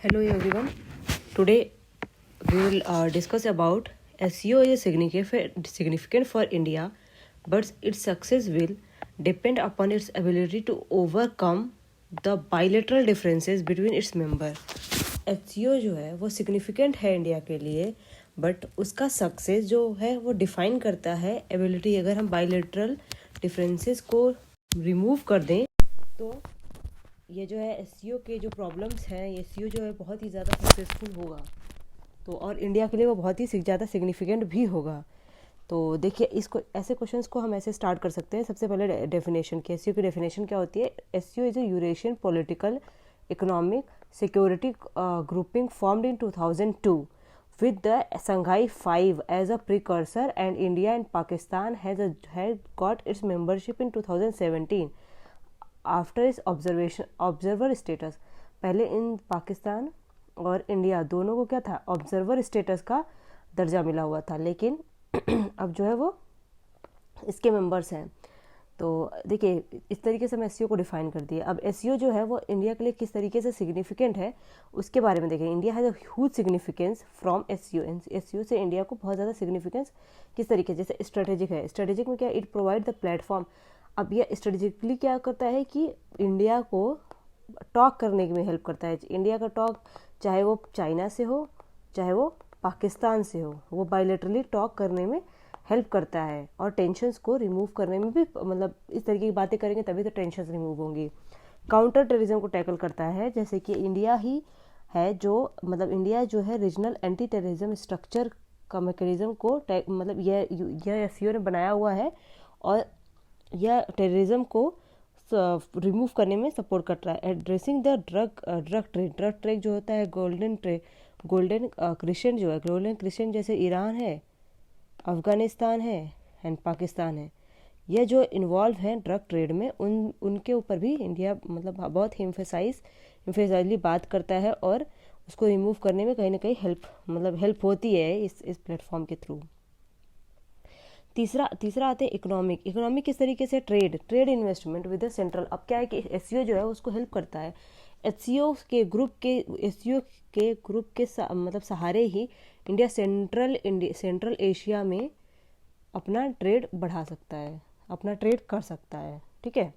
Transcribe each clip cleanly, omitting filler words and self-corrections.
Hello everyone. Today we will discuss about SEO is significant for India, but its success will depend upon its ability to overcome the bilateral differences between its member. SEO जो है वो significant है India के लिए, but उसका success जो है वो डिफाइन करता है एबिलिटी. अगर हम बाइलेटरल डिफरेंसेस को रिमूव कर दें तो ये जो है एसईओ के जो प्रॉब्लम्स हैं, ये एसईओ जो है बहुत ही ज़्यादा सक्सेसफुल होगा, तो और इंडिया के लिए वो बहुत ही ज़्यादा सिग्निफिकेंट भी होगा. तो देखिए, इसको ऐसे क्वेश्चंस को हम ऐसे स्टार्ट कर सकते हैं. सबसे पहले डेफिनेशन की, एसईओ की डेफिनेशन क्या होती है. SEO is a Eurasian political economic security grouping formed in 2002 with the Shanghai Five as a precursor, and India and Pakistan has got its membership in 2017 after इस ऑब्जर्वर स्टेटस. पहले इन पाकिस्तान और India दोनों को क्या था, ऑब्जर्वर स्टेटस का दर्जा मिला हुआ था, लेकिन अब जो है वो इसके मेंबर्स हैं. तो देखिए, इस तरीके से हम एसईओ को डिफाइन कर दिए. अब एसईओ जो है वो इंडिया के लिए किस तरीके से सिग्निफिकेंट है उसके बारे में देखें. India has a huge significance from SEO. SEO से इंडिया को बहुत ज़्यादा सिग्निफिकेंस किस तरीके, जैसे स्ट्रेटेजिक है. स्ट्रेटेजिक में क्या, इट प्रोवाइड द प्लेटफॉर्म. अब यह स्ट्रेटेजिकली क्या करता है कि इंडिया को टॉक करने में हेल्प करता है. इंडिया का टॉक चाहे वो चाइना से हो चाहे वो पाकिस्तान से हो, वो बायलैटरली टॉक करने में हेल्प करता है, और टेंशन्स को रिमूव करने में भी, मतलब इस तरीके की बातें करेंगे तभी तो टेंशन्स रिमूव होंगी. काउंटर टेररिज्म को टैकल करता है, जैसे कि इंडिया ही है जो, मतलब इंडिया जो है रीजनल एंटी टेररिज्म स्ट्रक्चर का मैकेनिज्म को मतलब यह एसईओ ने बनाया हुआ है, और यह टेररिज्म को रिमूव करने में सपोर्ट कर रहा है. एड्रेसिंग द ड्रग ट्रेड जो होता है, गोल्डन क्रिश्चियन जो है, गोल्डन क्रिश्चियन जैसे ईरान है, अफ़गानिस्तान है एंड पाकिस्तान है, यह जो इन्वॉल्व हैं ड्रग ट्रेड में, उनके ऊपर भी इंडिया मतलब बहुत ही इम्फेसाइजली बात करता है, और उसको रिमूव करने में कहीं ना कहीं हेल्प होती है इस प्लेटफॉर्म के थ्रू. तीसरा आते हैं इकोनॉमिक किस तरीके से, trade investment with the central. अब क्या है कि एसईओ जो है उसको हेल्प करता है. एसईओ के ग्रुप के मतलब सहारे ही इंडिया सेंट्रल एशिया में अपना ट्रेड बढ़ा सकता है, अपना ट्रेड कर सकता है. ठीक है.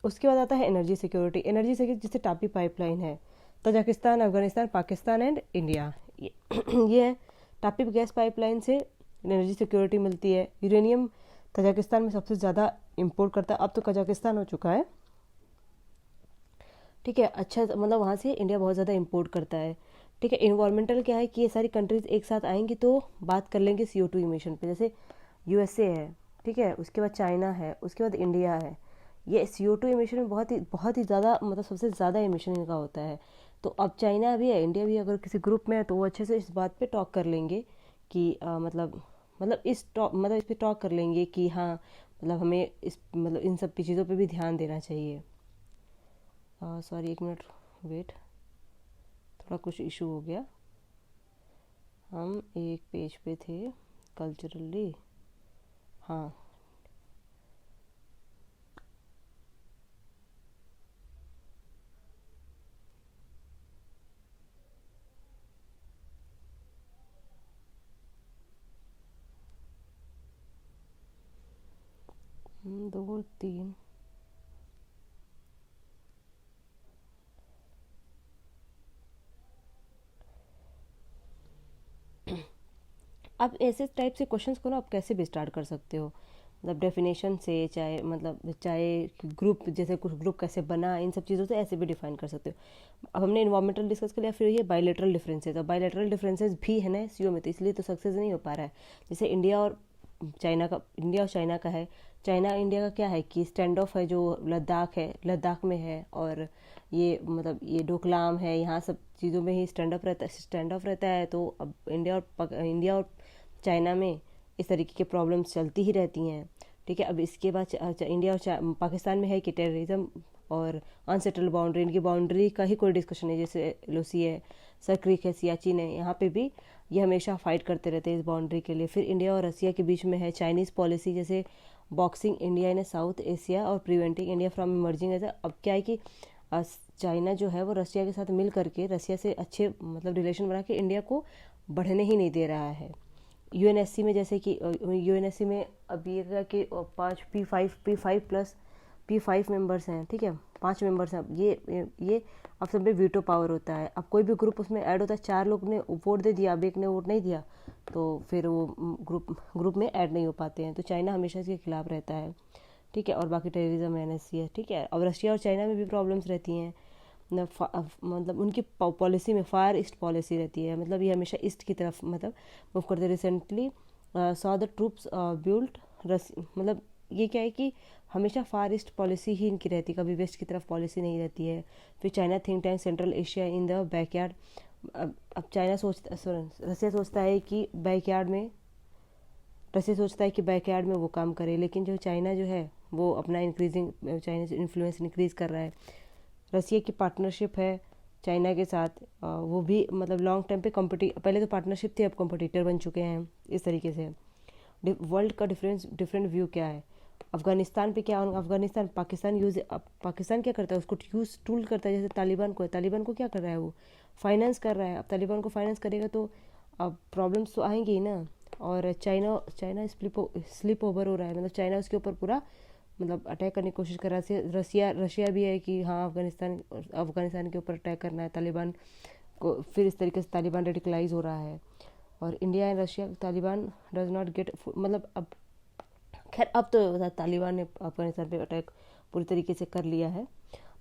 उसके बाद आता है एनर्जी सिक्योरिटी जैसे टापी पाइपलाइन है, Tajikistan, Afghanistan, Pakistan and India, ये टापी गैस पाइपलाइन से एनर्जी सिक्योरिटी मिलती है. यूरेनियम तजाकिस्तान में सबसे ज़्यादा इंपोर्ट करता है, अब तो कजाकिस्तान हो चुका है. ठीक है. अच्छा, मतलब वहाँ से इंडिया बहुत ज़्यादा इंपोर्ट करता है. ठीक है. इन्वायरमेंटल क्या है कि ये सारी कंट्रीज एक साथ आएंगी तो बात कर लेंगे CO2 इमिशन पे. जैसे यूएसए है, ठीक है, उसके बाद चाइना है, उसके बाद इंडिया है. ये CO2 इमिशन में बहुत ही ज़्यादा, मतलब सबसे ज़्यादा इमिशन इनका होता है. तो अब चाइना भी है, इंडिया भी अगर किसी ग्रुप में है तो वो अच्छे से इस बात पे टॉक कर लेंगे कि मतलब इस पे टॉक कर लेंगे कि हाँ, मतलब हमें इन सब चीज़ों पे भी ध्यान देना चाहिए. सॉरी, एक मिनट वेट, थोड़ा कुछ इशू हो गया. हम एक पेज पे थे कल्चरली. हाँ, दो तीन. अब ऐसे टाइप से क्वेश्चंस को ना आप कैसे भी स्टार्ट कर सकते हो, मतलब डेफिनेशन से, चाहे ग्रुप, जैसे कुछ ग्रुप कैसे बना, इन सब चीज़ों से ऐसे भी डिफाइन कर सकते हो. अब हमने इन्वायरमेंटल डिस्कस कर लिया, फिर ये बायलैटरल डिफरेंसेस. अब बायलैटरल डिफरेंसेस भी है ना सीओ में, तो इसलिए तो सक्सेस नहीं हो पा रहा है. जैसे इंडिया और चाइना का है. चाइना इंडिया का क्या है कि स्टैंड ऑफ है, जो लद्दाख में है, और ये मतलब ये डोकलाम है, यहाँ सब चीज़ों में ही स्टैंड ऑफ रहता है. तो अब इंडिया और चाइना में इस तरीके के प्रॉब्लम्स चलती ही रहती हैं. ठीक है. अब इसके बाद इंडिया और पाकिस्तान में है कि टेररिज्म और अनसेटल्ड बाउंड्री, इनकी बाउंड्री का ही कोई डिस्कशन है. जैसे लोसी है, सर क्रीक है, सियाचिन है, यहाँ पे भी ये हमेशा फाइट करते रहते हैं इस बाउंड्री के लिए. फिर इंडिया और रसिया के बीच में है चाइनीज़ पॉलिसी, जैसे boxing India in South Asia और preventing India from emerging as. अब क्या है कि चाइना जो है वो रसिया के साथ मिल करके रसिया से अच्छे मतलब रिलेशन बना के इंडिया को बढ़ने ही नहीं दे रहा है। यूएनएससी में जैसे कि यूएनएससी में अब ये था कि 5 P5 मेंबर्स हैं, ठीक है, 5 मेंबर्स हैं। ये अब सब में वीटो पावर होता है। अब कोई भी ग्रुप उसमें ऐड होता है, 4 लोग ने वोट दे दिया, अब एक ने वोट नहीं दिया, तो फिर वो ग्रुप में ऐड नहीं हो पाते हैं। तो चाइना हमेशा इसके खिलाफ रहता है, ठीक है। और बाकी टेररिज्म एनएससी है, ठीक है। और रशिया और चाइना में भी प्रॉब्लम्स रहती हैं मतलब उनकी पॉलिसी में फार ईस्ट पॉलिसी रहती है, मतलब ये हमेशा ईस्ट की तरफ मतलब मूव करते। Recently saw the troops built मतलब ये क्या है कि हमेशा फार ईस्ट पॉलिसी ही इनकी रहती है, कभी वेस्ट की तरफ पॉलिसी नहीं रहती है। फिर China think tank central Asia in the backyard. अब चाइना रसिया सोचता है कि बैकयार्ड में वो काम करे, लेकिन जो चाइना जो है वो अपना चाइनीज इन्फ्लुएंस इंक्रीज कर रहा है। रसिया की पार्टनरशिप है चाइना के साथ, वो भी मतलब लॉन्ग टर्म पे पहले तो पार्टनरशिप थी, अब कॉम्पिटिटर बन चुके हैं इस तरीके से। वर्ल्ड का डिफरेंट व्यू क्या है अफगानिस्तान पे, क्या पाकिस्तान क्या करता है, उसको यूज टूल करता है। जैसे तालिबान को क्या कर रहा है, वो फाइनेंस कर रहा है। अब तालिबान को फाइनेंस करेगा तो अब प्रॉब्लम्स तो आएंगी ही ना। और चाइना स्लिप ओवर हो रहा है, मतलब चाइना उसके ऊपर पूरा मतलब अटैक करने की कोशिश कर रहा है। रशिया भी है कि हाँ अफगानिस्तान के ऊपर अटैक करना है तालिबान को, फिर इस तरीके से तालिबान रेडिकलाइज हो रहा है। और India and Russia Taliban does not gate मतलब अब खैर अब तो तालिबान ने अफगानिस्तान पे अटैक पूरी तरीके से कर लिया है।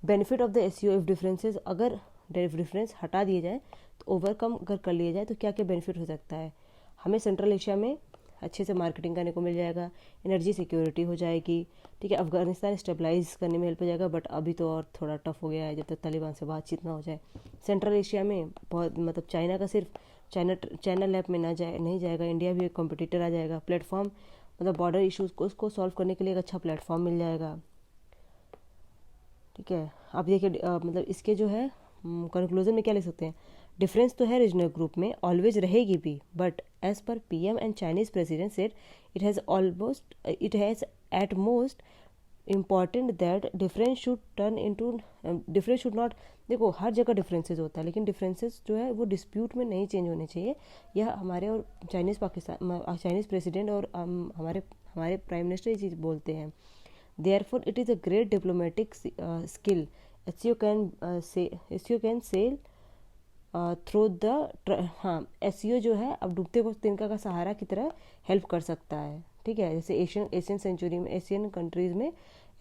Benefit of the SCO if differences, अगर डिफरेंस हटा दिए जाए तो ओवरकम अगर कर लिया जाए तो क्या क्या बेनिफिट हो सकता है। हमें सेंट्रल एशिया में अच्छे से मार्केटिंग करने को मिल जाएगा, एनर्जी सिक्योरिटी हो जाएगी, ठीक है। अफगानिस्तान स्टेबलाइज करने में हेल्प हो जाएगा, बट अभी तो और थोड़ा टफ हो गया है जब तक तालिबान से बातचीत ना हो जाए। सेंट्रल एशिया में बहुत मतलब चाइना का सिर्फ चाइना लैब में नहीं जाएगा, इंडिया भी एक कॉम्पिटिटर आ जाएगा। प्लेटफॉर्म मतलब बॉर्डर इश्यूज को उसको सॉल्व करने के लिए एक अच्छा प्लेटफॉर्म मिल जाएगा, ठीक है। अब देखिए मतलब इसके जो है कंक्लूजन में क्या लिख सकते हैं। डिफरेंस तो है रीजनल ग्रुप में, ऑलवेज रहेगी भी, but as per PM and Chinese president said it has at most important that difference should not, देखो हर जगह डिफरेंसेस होता है, लेकिन डिफरेंसेस जो है वो डिस्प्यूट में नहीं चेंज होने चाहिए। यह हमारे और चाइनीज़ प्रेसिडेंट और हमारे प्राइम मिनिस्टर ये चीज़ बोलते हैं। Therefore, it is a great diplomatic skill. SEO can sail through the हाँ SEO जो है अब डूबते को तिनका का सहारा की तरह हेल्प कर सकता है, ठीक है। जैसे एशियन सेंचुरी में एशियन कंट्रीज में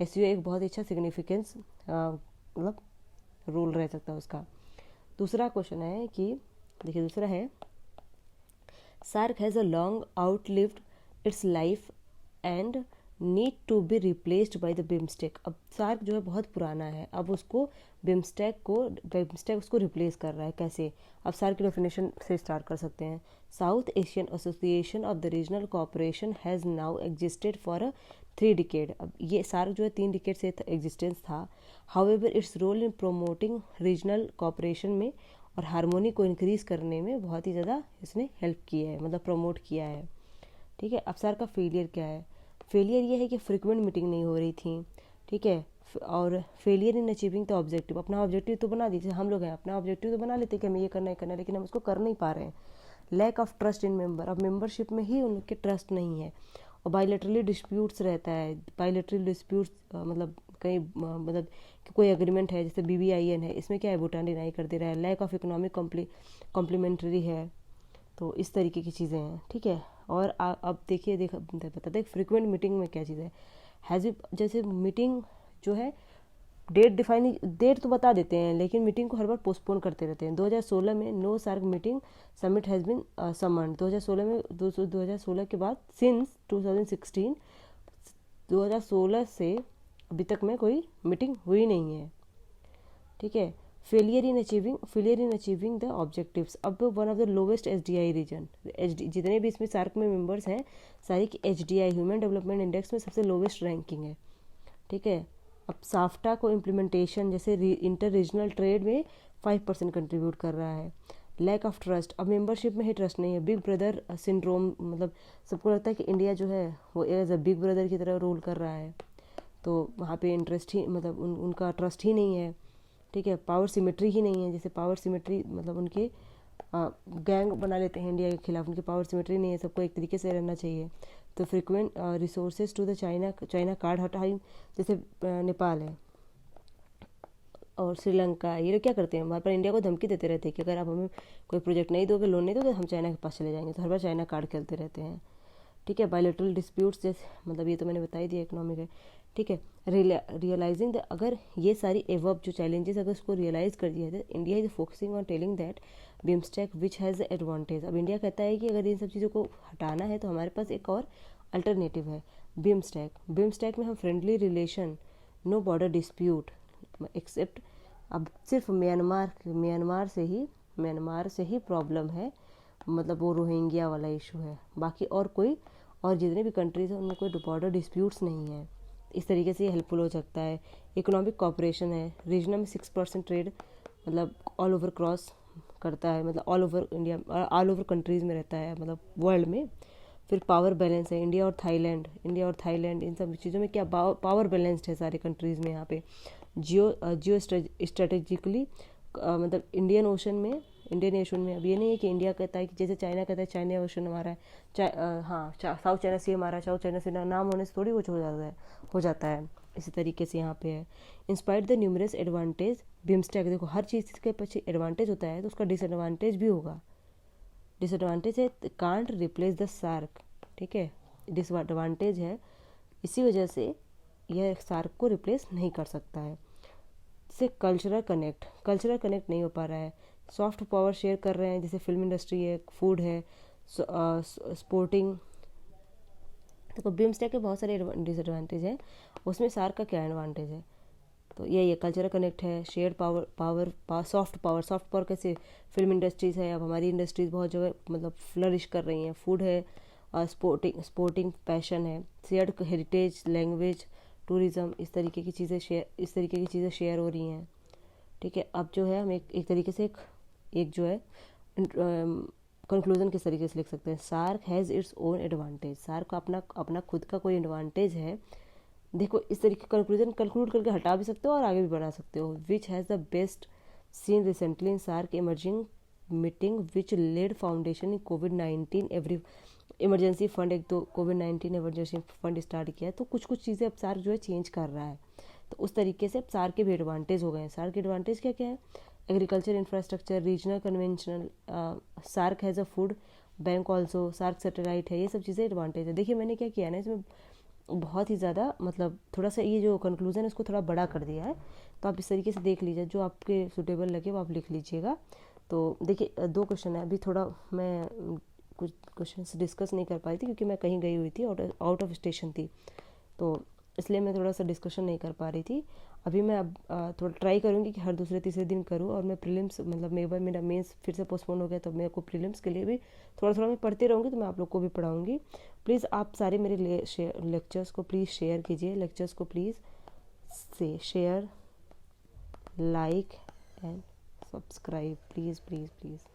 SEO एक बहुत अच्छा सिग्निफिकेंस मतलब रोल रह सकता है उसका। दूसरा क्वेश्चन है कि देखिए दूसरा है SAARC has a long outlived its life and need to be replaced by the BIMSTEC. अब सार्क जो है बहुत पुराना है, अब उसको बिम्स्टेक उसको रिप्लेस कर रहा है। कैसे, अब सार्क की डेफिनेशन से स्टार्ट कर सकते हैं। South Asian Association of the Regional Cooperation has now existed for 3 decade. अब ये सार्क जो है 3 डिकेड से एग्जिस्टेंस था। However its role in promoting regional cooperation में और हारमोनी को इंक्रीज करने में बहुत ही ज़्यादा इसने हेल्प किया है, मतलब प्रमोट किया है, ठीक है। अब सार्क का फेलियर क्या है, फेलियर ये है कि फ्रिक्वेंट मीटिंग नहीं हो रही थी, ठीक है। और failure in achieving the objective, अपना ऑब्जेक्टिव तो बना दीजिए, हम लोग हैं अपना ऑब्जेक्टिव तो बना लेते कि हमें ये करना है, लेकिन हम उसको कर नहीं पा रहे हैं। Lack of trust in member, अब मेंबरशिप में ही उनके ट्रस्ट नहीं है। और बायलैटरली डिस्प्यूट्स रहता है, बायलैटरल डिस्प्यूट्स मतलब कहीं मतलब कि कोई एग्रीमेंट है जैसे BBIN है, इसमें क्या है भूटान डिनाई कर दे रहा है। लैक ऑफ इकोनॉमिक कॉम्प्लीमेंट्री है, तो इस तरीके की चीज़ें हैं, ठीक है। और अब देखिए बताते हैं फ्रिक्वेंट मीटिंग में क्या चीज़ है। जैसे मीटिंग जो है डेट तो बता देते हैं, लेकिन मीटिंग को हर बार पोस्टपोन करते रहते हैं। 2016 में no SAARC meeting summit has been summoned. 2016 के बाद सिंस 2016 से अभी तक में कोई मीटिंग हुई नहीं है, ठीक है। Failure in achieving the objectives, अब one of the lowest HDI region, जितने भी इसमें सार्क में मेंबर्स हैं सारी की HDI ह्यूमन डेवलपमेंट इंडेक्स में सबसे लोवेस्ट रैंकिंग है, ठीक है। अब साफ्टा को इम्प्लीमेंटेशन जैसे इंटर रीजनल ट्रेड में 5% कंट्रीब्यूट कर रहा है। लैक ऑफ ट्रस्ट, अब मेंबरशिप में ही ट्रस्ट नहीं है। बिग ब्रदर सिंड्रोम, मतलब सबको लगता है कि इंडिया जो है वो एज अ बिग ब्रदर की तरह रोल कर रहा है, तो वहाँ पे इंटरेस्ट ही मतलब उनका ट्रस्ट ही नहीं है। ठीक है, पावर सिमेट्री ही नहीं है, जैसे पावर सिमेट्री मतलब उनके गैंग बना लेते हैं इंडिया के खिलाफ, उनकी पावर सिमेट्री नहीं है, सबको एक तरीके से रहना चाहिए। तो frequent resources to the China card हटाई, जैसे नेपाल है और श्रीलंका, ये लोग क्या करते हैं, बार बार इंडिया को धमकी देते रहते हैं कि अगर आप हमें कोई प्रोजेक्ट नहीं दोगे, लोन नहीं दोगे, हम चाइना के पास चले जाएंगे, तो हर बार चाइना कार्ड खेलते रहते हैं। ठीक है, बायलैटरल डिस्प्यूट्स जैसे मतलब ये तो मैंने बता ही दिया इकोनॉमिक है। ठीक है, रियलाइजिंग द अगर ये सारी एवर्ब जो चैलेंजेस अगर उसको रियलाइज कर दिया जाए, India is focusing on telling that BIMSTEC which has the advantage. अब इंडिया कहता है कि अगर इन सब चीज़ों को हटाना है तो हमारे पास एक और अल्टरनेटिव है, बिम्स्टेक में हम friendly relation, no border dispute, except अब सिर्फ म्यांमार से ही प्रॉब्लम है, मतलब वो रोहिंग्या वाला इशू है, बाकी और जितने भी कंट्रीज हैं उनमें कोई बॉर्डर डिस्प्यूट्स नहीं है। इस तरीके से ये हेल्पफुल हो सकता है। इकोनॉमिक कॉपरेशन है, रीजनल में 6% ट्रेड मतलब ऑल ओवर क्रॉस करता है, मतलब all over India, all over countries में रहता है, मतलब वर्ल्ड में। फिर पावर बैलेंस है, इंडिया और थाईलैंड इन सब चीज़ों में क्या पावर बैलेंस्ड है सारे कंट्रीज़ में। यहाँ पे जियो स्ट्रेटेजिकली मतलब इंडियन ओशन में अब ये नहीं है कि इंडिया कहता है कि जैसे चाइना कहता है चाइना ओशन हमारा है, साउथ चाइना सी हमारा, साउथ चाइना सी नाम होने से थोड़ी कुछ हो जाता है। इसी तरीके से यहाँ पे है, in spite the numerous advantage BIMSTEC, देखो हर चीज़ के पीछे एडवांटेज होता है तो उसका डिसएडवांटेज भी होगा। डिसएडवांटेज है कांट रिप्लेस द सार्क, ठीक है, डिसएडवांटेज है, इसी वजह से यह सार्क को रिप्लेस नहीं कर सकता है। जैसे कल्चरल कनेक्ट नहीं हो पा रहा है, सॉफ्ट पावर शेयर कर रहे हैं, जैसे फिल्म इंडस्ट्री है, फूड है, स्पोर्टिंग। तो बिम्स्टेक के बहुत सारे डिसएडवांटेज हैं, उसमें सार्क का क्या एडवांटेज है, तो ये कल्चरल कनेक्ट है, शेयर सॉफ्ट पावर कैसे, फिल्म इंडस्ट्रीज़ है, अब हमारी इंडस्ट्रीज बहुत जगह मतलब फ्लरिश कर रही हैं, फूड है, स्पोर्टिंग पैशन है, शेयर्ड हेरिटेज, लैंग्वेज, टूरिज़्म, इस तरीके की चीज़ें शेयर हो रही हैं। ठीक है, अब जो है हम एक तरीके से एक जो है कंक्लूजन किस तरीके से लिख सकते हैं, SAARC has its own advantage, SAARC का अपना खुद का कोई एडवांटेज है। देखो इस तरीके कंक्लूजन कंक्लूड करके हटा भी सकते हो और आगे भी बढ़ा सकते हो। Which has the best seen recently in SAARC emerging meeting which led foundation in कोविड-19 एवरी इमरजेंसी फंड, एक तो कोविड-19 इमरजेंसी फंड स्टार्ट किया है, तो कुछ कुछ चीज़ें अब सार्क जो है चेंज कर रहा है, तो उस तरीके से अब सार्क के भी एडवांटेज हो गए हैं। सार्क के एडवांटेज क्या क्या है, agriculture infrastructure, regional conventional, SAARC has a food bank also, SAARC satellite है, ये सब चीज़ें एडवांटेज है। देखिए मैंने क्या किया ना, इसमें बहुत ही ज़्यादा मतलब थोड़ा सा ये जो कंक्लूजन है उसको थोड़ा बड़ा कर दिया है, तो आप इस तरीके से देख लीजिए, जो आपके सूटेबल लगे वो आप लिख लीजिएगा। तो देखिए 2 क्वेश्चन है, अभी थोड़ा मैं कुछ क्वेश्चन डिस्कस नहीं कर पाई थी क्योंकि मैं कहीं गई हुई थी, आउट ऑफ स्टेशन थी, तो इसलिए मैं थोड़ा सा डिस्कशन नहीं कर पा रही थी। अभी मैं अब थोड़ा ट्राई करूँगी कि हर दूसरे तीसरे दिन करूँ, और मैं प्रीलिम्स मतलब एक बार मेरा मेंस फिर से पोस्टपोन हो गया, तो मेरे को प्रीलिम्स के लिए भी थोड़ा थोड़ा मैं पढ़ती रहूँगी, तो मैं आप लोग को भी पढ़ाऊँगी। प्लीज़ आप सारे मेरे लेक्चर्स को प्लीज़ शेयर कीजिए, लेक्चर्स को प्लीज़ से share, like and subscribe, please please please.